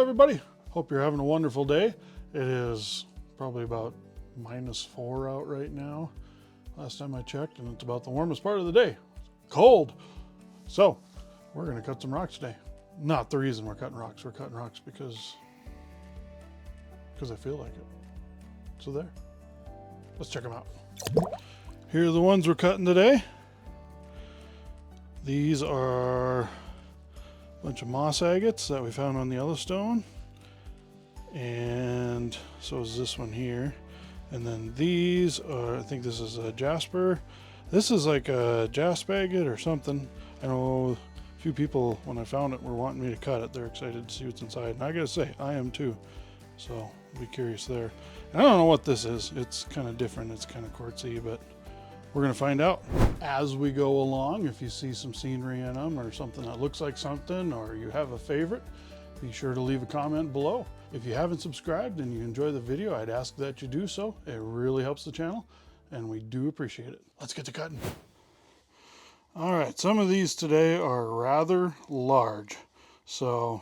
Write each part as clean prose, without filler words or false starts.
everybody. Hope you're having a wonderful day. It is probably about -4 out right now. Last time I checked, and it's about the warmest part of the day. Cold. So we're going to cut some rocks today. Not the reason we're cutting rocks. We're cutting rocks because I feel like it. So there. Let's check them out. Here are the ones we're cutting today. These are a bunch of moss agates that we found on the Yellowstone. And so is this one here. And then these are, I think this is a jasper. This is like a jasper agate or something. I know a few people, when I found it, were wanting me to cut it. They're excited to see what's inside. And I gotta say, I am too. So I'll be curious there. And I don't know what this is. It's kind of different. It's kind of quartzy, but we're gonna find out as we go along. If you see some scenery in them or something that looks like something, or you have a favorite, be sure to leave a comment below. If you haven't subscribed and you enjoy the video, I'd ask that you do so. It really helps the channel and we do appreciate it. Let's get to cutting. All right, some of these today are rather large, so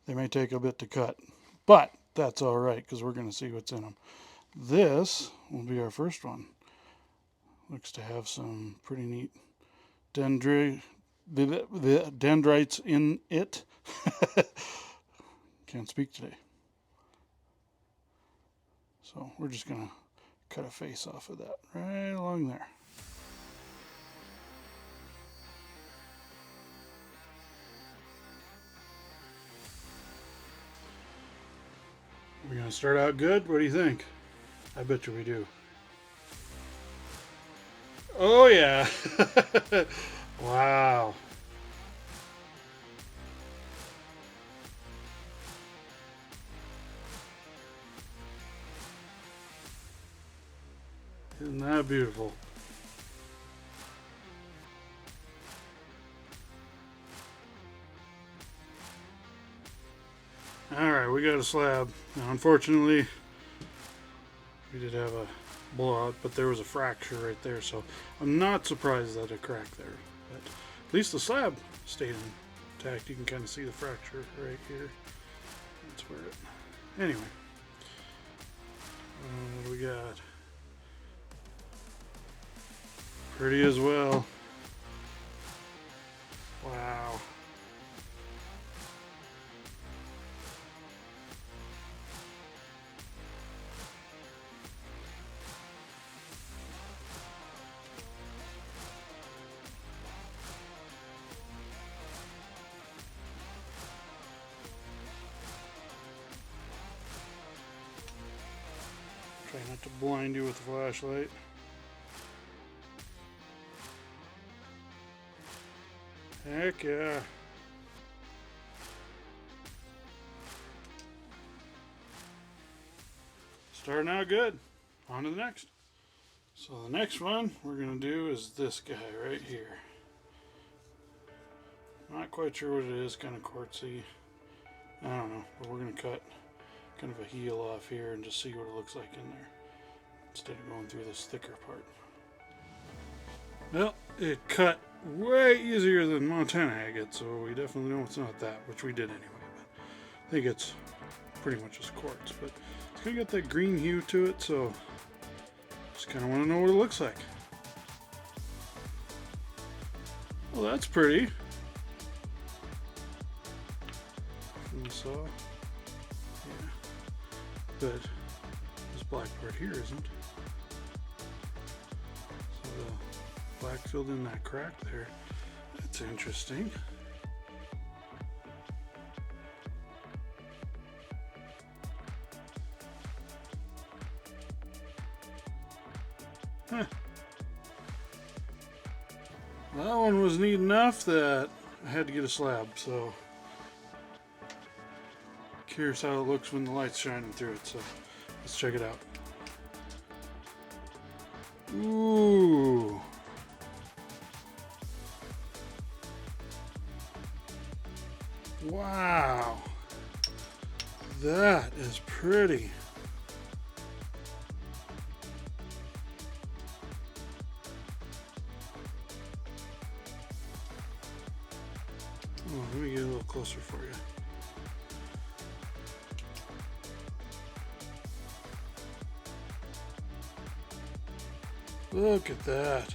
they may take a bit to cut, but that's all right because we're going to see what's in them. This will be our first one. Looks to have some pretty neat dendrites in it. Can't speak today. So we're just going to cut a face off of that right along there. We're going to start out good. What do you think? I bet you we do. Oh yeah. Wow. Isn't that beautiful? All right, we got a slab. Now, unfortunately, we did have a blowout, but there was a fracture right there, so I'm not surprised that it cracked there. But at least the slab stayed intact. You can kind of see the fracture right here. That's where it. Anyway, what do we got? Pretty as well. Wow. Try not to blind you with the flashlight. Heck yeah. Starting out good. On to the next. So the next one we're going to do is this guy right here. Not quite sure what it is, kind of quartzy. I don't know, but we're going to cut kind of a heel off here and just see what it looks like in there instead of going through this thicker part. Well, it cut way easier than Montana agate, so we definitely know it's not that, which we did anyway. But I think it's pretty much just quartz, but it's gonna get that green hue to it, so just kind of want to know what it looks like. Well, that's pretty. From the saw, yeah, but this black part here isn't. So the black filled in that crack there. That's interesting. Huh. That one was neat enough that I had to get a slab, so curious how it looks when the light's shining through it, so let's check it out. Ooh. Wow. That is pretty. Oh, let me get a little closer for you. Look at that.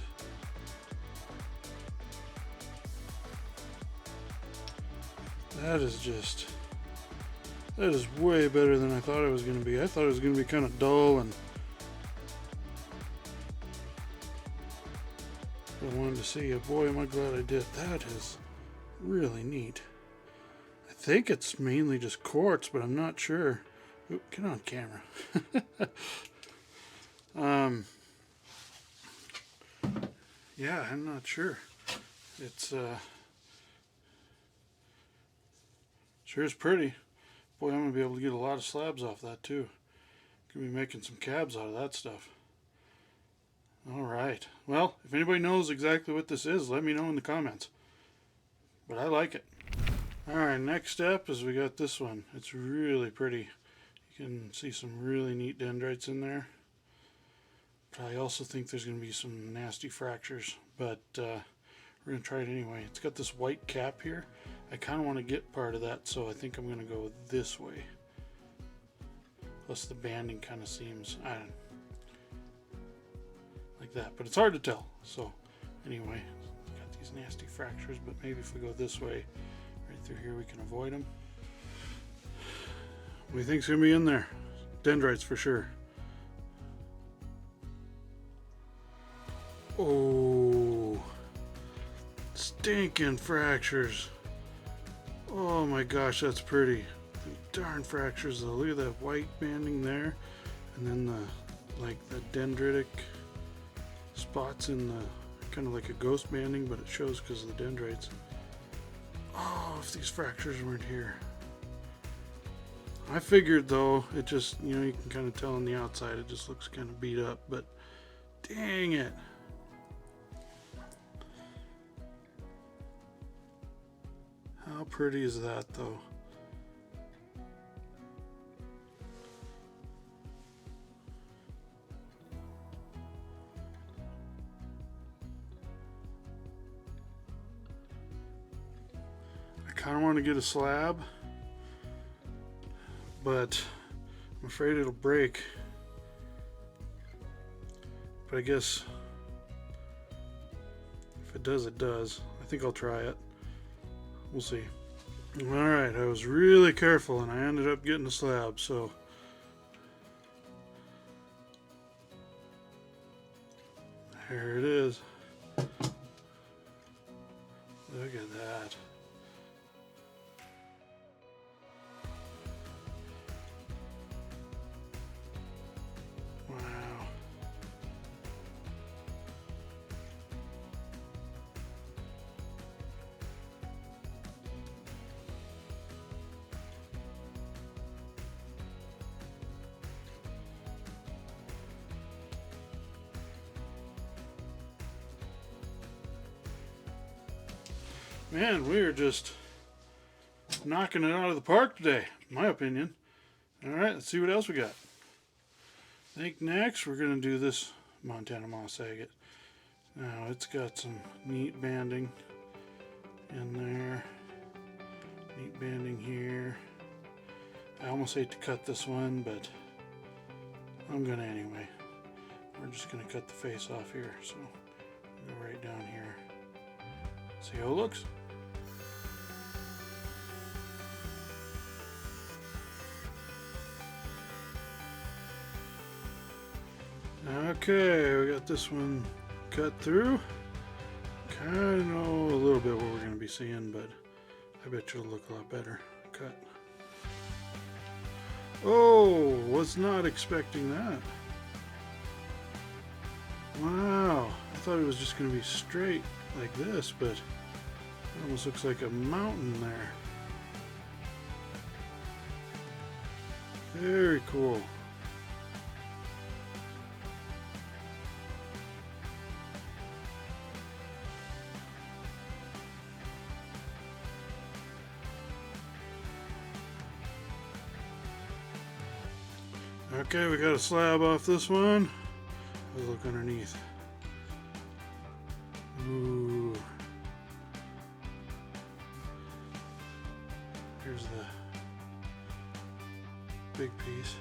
That is way better than I thought it was going to be. I thought it was going to be kind of dull, and I wanted to see it. Boy, am I glad I did. That is really neat. I think it's mainly just quartz, but I'm not sure. Ooh, get on camera. Yeah, I'm not sure. It's sure is pretty. Boy, I'm gonna be able to get a lot of slabs off that too. Gonna be making some cabs out of that stuff. All right. Well, if anybody knows exactly what this is, let me know in the comments. But I like it. All right, next step is we got this one. It's really pretty. You can see some really neat dendrites in there. But I also think there's going to be some nasty fractures, but we're going to try it anyway. It's got this white cap here. I kind of want to get part of that, so I think I'm going to go this way. Plus the banding kind of seems, I don't know, like that, but it's hard to tell. So anyway, got these nasty fractures, but maybe if we go this way, right through here, we can avoid them. What do you think's going to be in there? Dendrites for sure. Oh, stinking fractures. Oh my gosh, that's pretty. Darn fractures though. Look at that white banding there, and then the dendritic spots in the kind of like a ghost banding, but it shows because of the dendrites. Oh, if these fractures weren't here. I figured though, it just, you know, you can kind of tell on the outside it just looks kind of beat up, but dang it. How pretty is that though? I kind of want to get a slab, but I'm afraid it'll break. But I guess if it does, it does. I think I'll try it. We'll see. Alright, I was really careful and I ended up getting a slab, so there it is. Look at that. Wow. Man, we are just knocking it out of the park today, in my opinion. Alright, let's see what else we got. I think next we're going to do this montanamossagate. Now, it's got some neat banding in there. Neat banding here. I almost hate to cut this one, but I'm going to anyway. We're just going to cut the face off here. So, go right down here. See how it looks? Okay, we got this one cut through. Kind of know a little bit what we're going to be seeing, but I bet you it'll look a lot better cut. Oh, was not expecting that. Wow, I thought it was just going to be straight like this, but it almost looks like a mountain there. Very cool. Okay, we got a slab off this one. Let's look underneath. Ooh. Here's the big piece.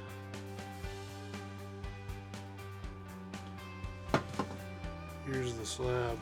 Here's the slab.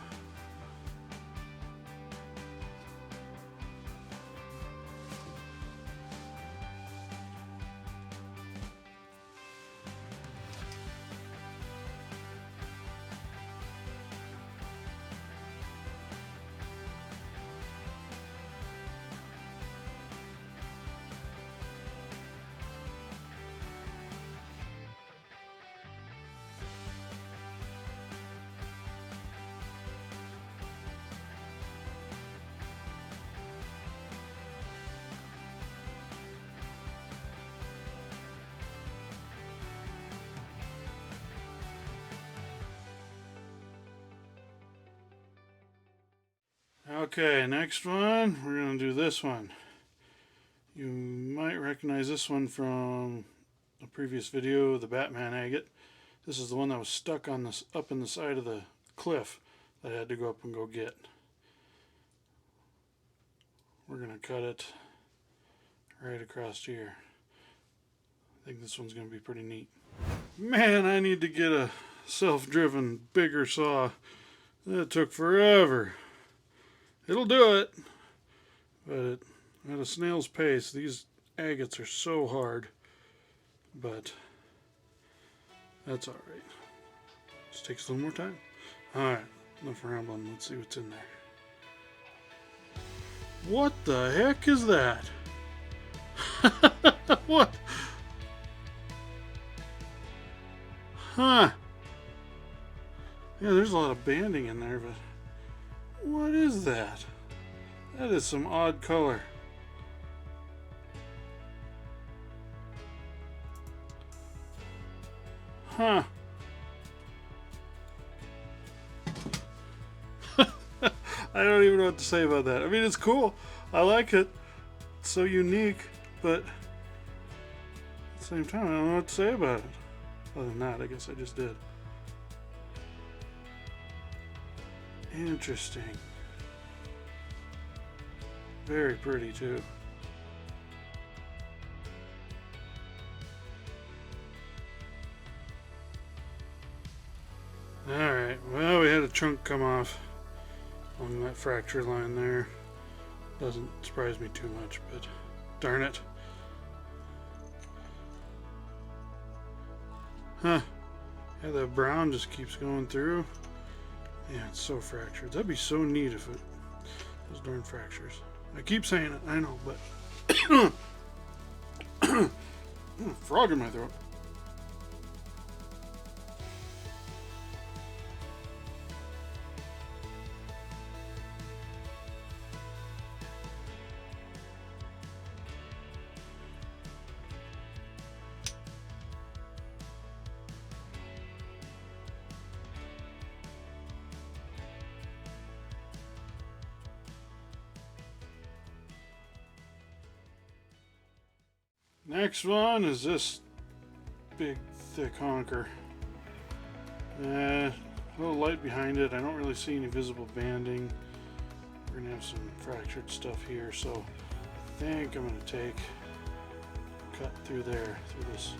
Okay, next one, we're going to do this one. You might recognize this one from a previous video, the Batman agate. This is the one that was stuck on this up in the side of the cliff that I had to go up and go get. We're going to cut it right across here. I think this one's going to be pretty neat. Man, I need to get a self-driven bigger saw. That took forever. It'll do it, but at a snail's pace. These agates are so hard, but that's all right. Just takes a little more time. All right, enough rambling. Let's see what's in there. What the heck is that? What? Huh? Yeah, there's a lot of banding in there, but what is that? That is some odd color. Huh. I don't even know what to say about that. I mean, it's cool. I like it. It's so unique, but at the same time, I don't know what to say about it. Other than that, I guess I just did. Interesting. Very pretty too. Alright, well, we had a chunk come off on that fracture line there. Doesn't surprise me too much, but darn it. Huh. Yeah, that brown just keeps going through. Yeah, it's so fractured. That'd be so neat if it those darn fractures. I keep saying it, I know, but frog in my throat. Next one is this big thick honker. A little light behind it. I don't really see any visible banding. We're gonna have some fractured stuff here, so I think I'm gonna cut through there, through this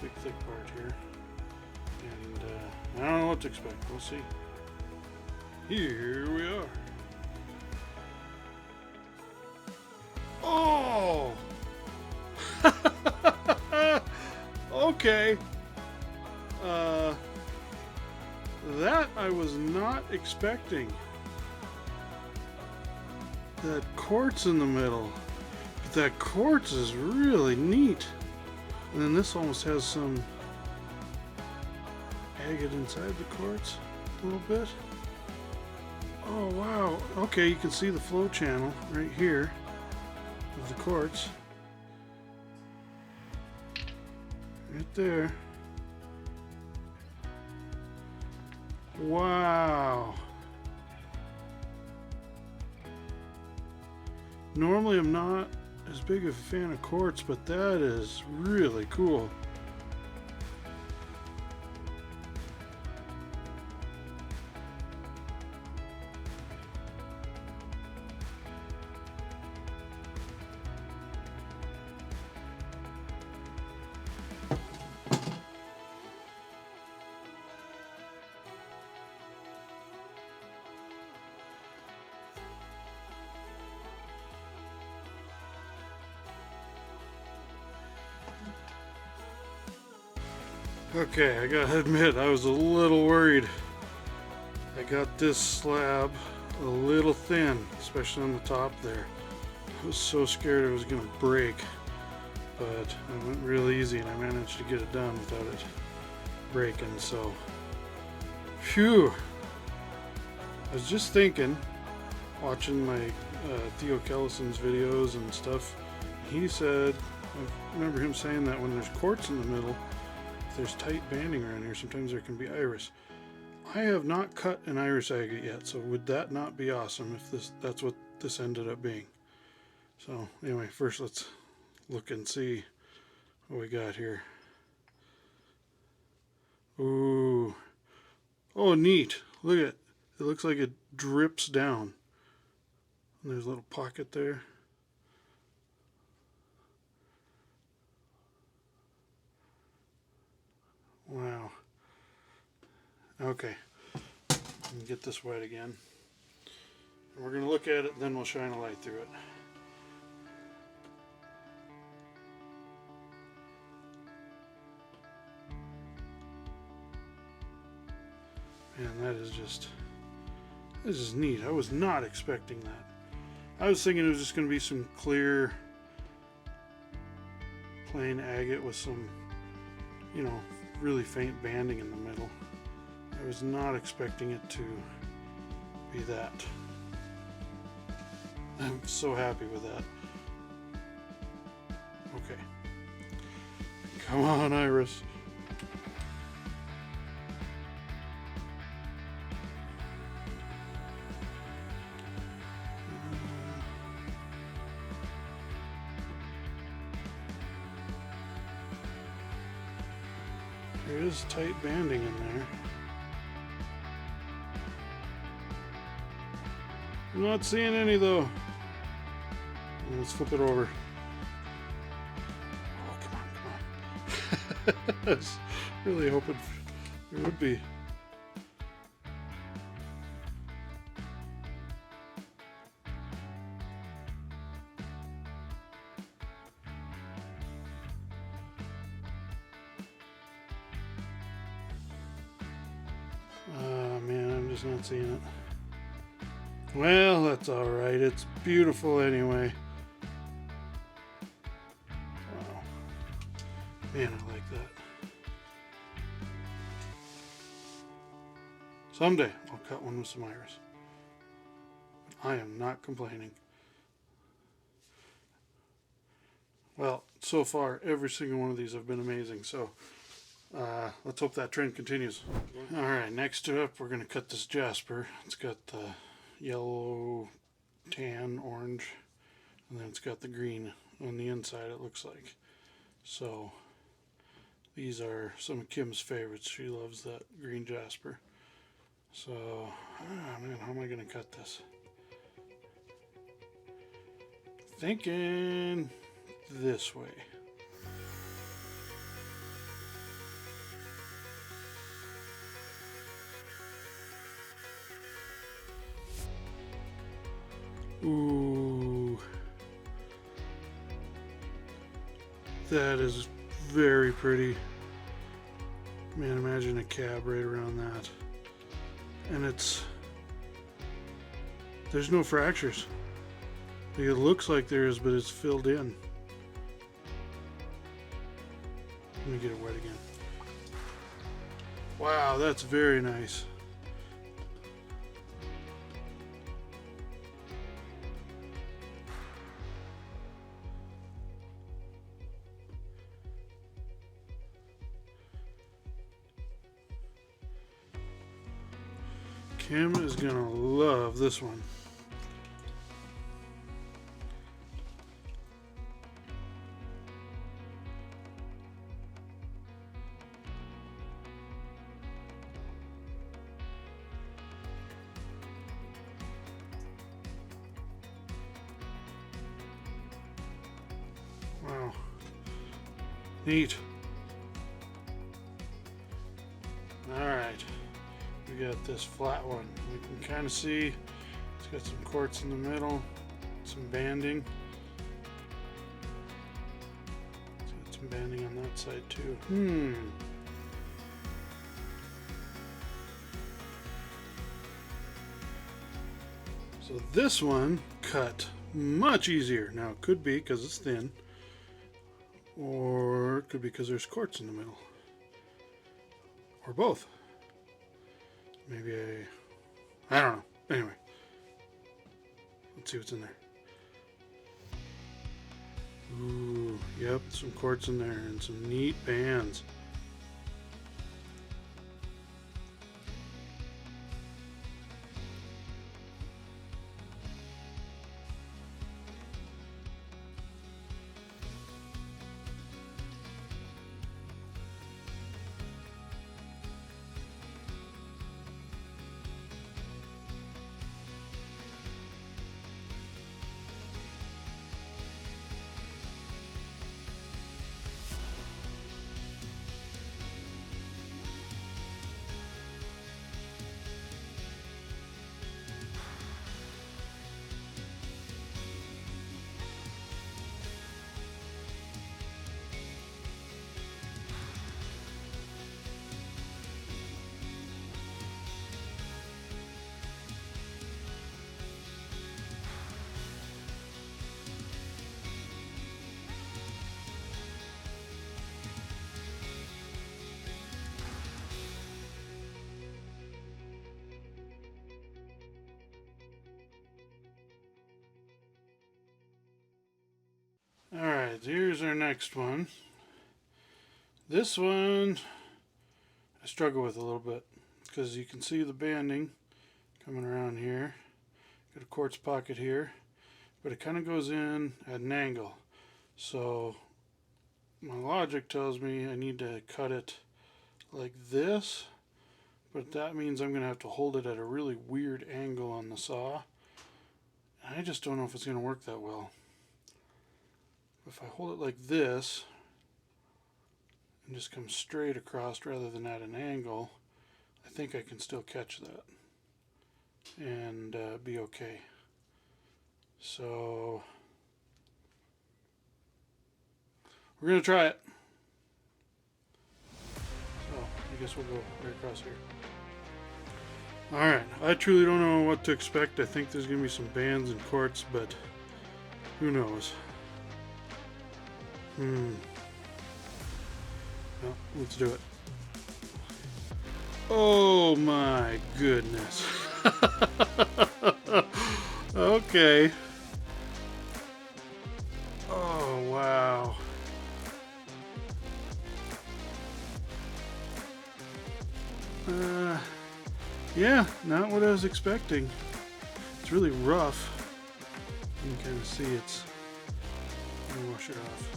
big thick part here. And I don't know what to expect. We'll see. Here we are. Oh! Okay. That I was not expecting. That quartz in the middle. But that quartz is really neat. And then this almost has some agate inside the quartz a little bit. Oh wow. Okay, you can see the flow channel right here of the quartz. Right there. Wow. Normally I'm not as big of a fan of quartz, but that is really cool. Okay, I gotta admit, I was a little worried. I got this slab a little thin, especially on the top there. I was so scared it was gonna break, but it went real easy and I managed to get it done without it breaking, so phew. I was just thinking, watching my Theo Kellison's videos and stuff, he said, I remember him saying that when there's quartz in the middle, if there's tight banding around here, sometimes there can be iris. I have not cut an iris agate yet, so would that not be awesome if that's what this ended up being? So anyway, first let's look and see what we got here. Ooh. Oh, neat. Look at it. It looks like it drips down. And there's a little pocket there. Wow. Okay. Let me get this wet again. And we're going to look at it, then we'll shine a light through it. Man, this is neat. I was not expecting that. I was thinking it was just going to be some clear, plain agate with some, really faint banding in the middle. I was not expecting it to be that. I'm so happy with that. Okay. Come on, Iris. There is tight banding in there. I'm not seeing any though. Let's flip it over. Oh, come on. I was really hoping there would be. Man, I'm just not seeing it. Well, that's alright. It's beautiful anyway. Wow. Man, I like that. Someday I'll cut one with some iris. I am not complaining. Well, so far, every single one of these have been amazing, so let's hope that trend continues. Alright, next up we're going to cut this jasper. It's got the yellow, tan, orange, and then it's got the green on the inside, it looks like. So these are some of Kim's favorites. She loves that green jasper. So, man, how am I going to cut this? Thinking this way. Ooh, that is very pretty. Man, imagine a cab right around that. And there's no fractures. It looks like there is, but it's filled in. Let me get it wet again. Wow, that's very nice. Kim is gonna love this one. Wow. Neat. Alright. We got this flat one. We can kind of see it's got some quartz in the middle, some banding. It's got some banding on that side too. So this one cut much easier. Now it could be because it's thin, or it could be because there's quartz in the middle, or both. Maybe I don't know. Anyway, let's see what's in there. Ooh, yep, some quartz in there and some neat bands. Alright, here's our next one. This one I struggle with a little bit because you can see the banding coming around here. Got a quartz pocket here, but it kind of goes in at an angle. So my logic tells me I need to cut it like this, but that means I'm going to have to hold it at a really weird angle on the saw. I just don't know if it's going to work that well. If I hold it like this and just come straight across rather than at an angle, I think I can still catch that and be okay. So we're going to try it. So I guess we'll go right across here. Alright, I truly don't know what to expect. I think there's going to be some bands and quartz, but who knows. Well, let's do it. Oh my goodness. Okay. Oh wow. Yeah, not what I was expecting. It's really rough. You can kind of see it's. Let me wash it off.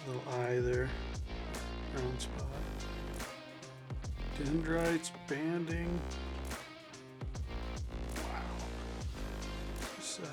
Little eye there, round spot. Dendrites, banding. Wow. This side.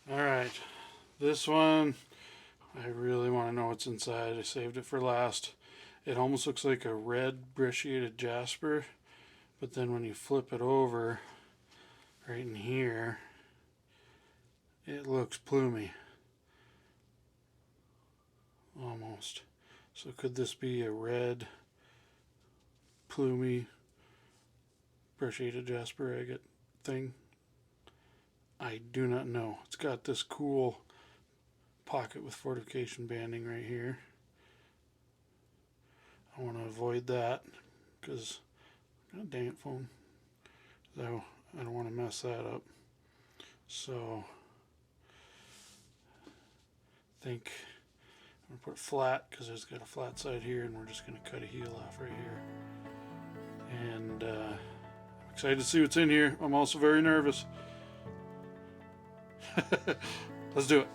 Alright, this one, I really want to know what's inside. I saved it for last. It almost looks like a red brecciated jasper, but then when you flip it over, right in here, it looks plumy. Almost. So could this be a red, plumy, brecciated jasper agate thing? I do not know. It's got this cool pocket with fortification banding right here. I want to avoid that because, god dang it, phone. So I don't want to mess that up. So I think I'm going to put it flat because it's got a flat side here, and we're just going to cut a heel off right here. And I'm excited to see what's in here. I'm also very nervous. Let's do it.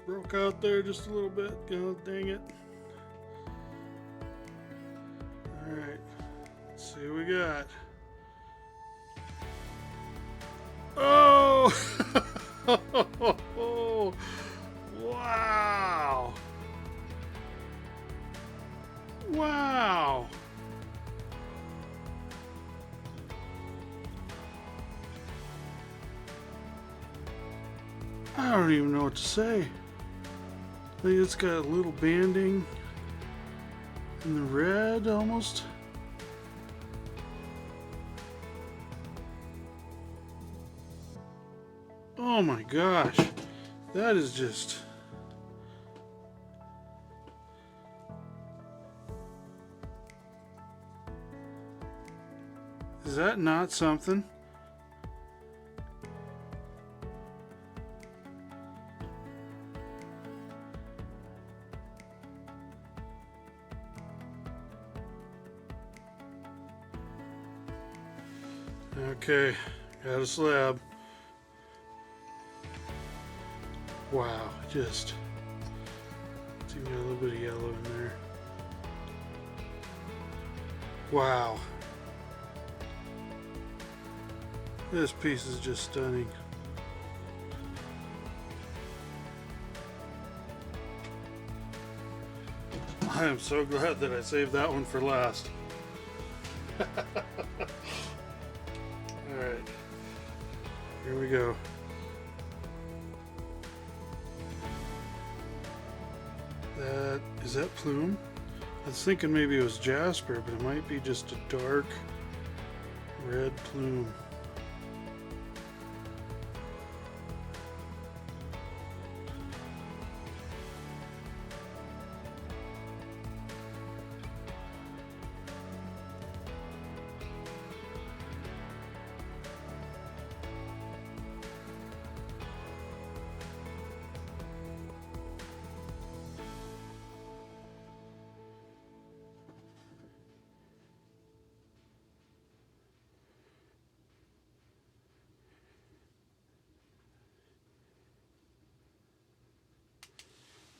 Broke out there just a little bit. God dang it. Alright. Let's see what we got. Oh! Wow! Wow! I don't even know what to say. I think it's got a little banding in the red almost. Oh my gosh, that is just... Is that not something? Okay, got a slab. Wow, just it's even got a little bit of yellow in there. Wow. This piece is just stunning. I am so glad that I saved that one for last. Alright, here we go. Is that plume? I was thinking maybe it was jasper, but it might be just a dark red plume.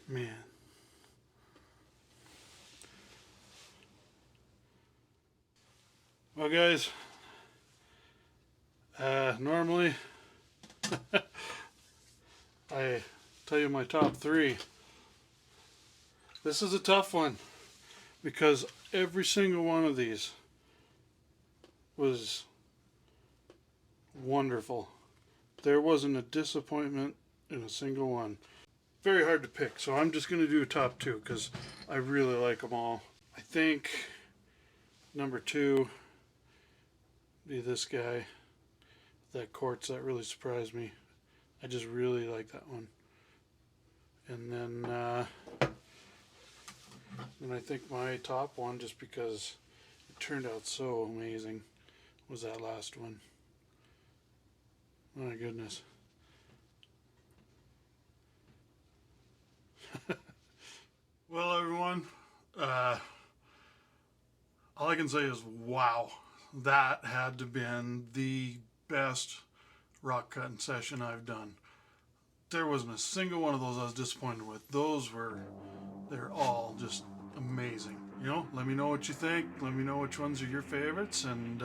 Man. Well, guys, normally I tell you my top 3. This is a tough one because every single one of these was wonderful. There wasn't a disappointment in a single one. Very hard to pick, so I'm just going to do a top 2 because I really like them all. I think number 2 be this guy, that quartz. That really surprised me. I just really like that one. And then I think my top one, just because it turned out so amazing, was that last one. My goodness. Well, everyone, all I can say is wow. That had to have been the best rock cutting session I've done. There wasn't a single one of those I was disappointed with. They're all just amazing. You know, let me know what you think. Let me know which ones are your favorites. And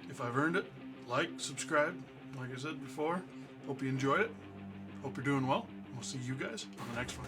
if I've earned it, like, subscribe. Like I said before, hope you enjoyed it. Hope you're doing well. We'll see you guys on the next one.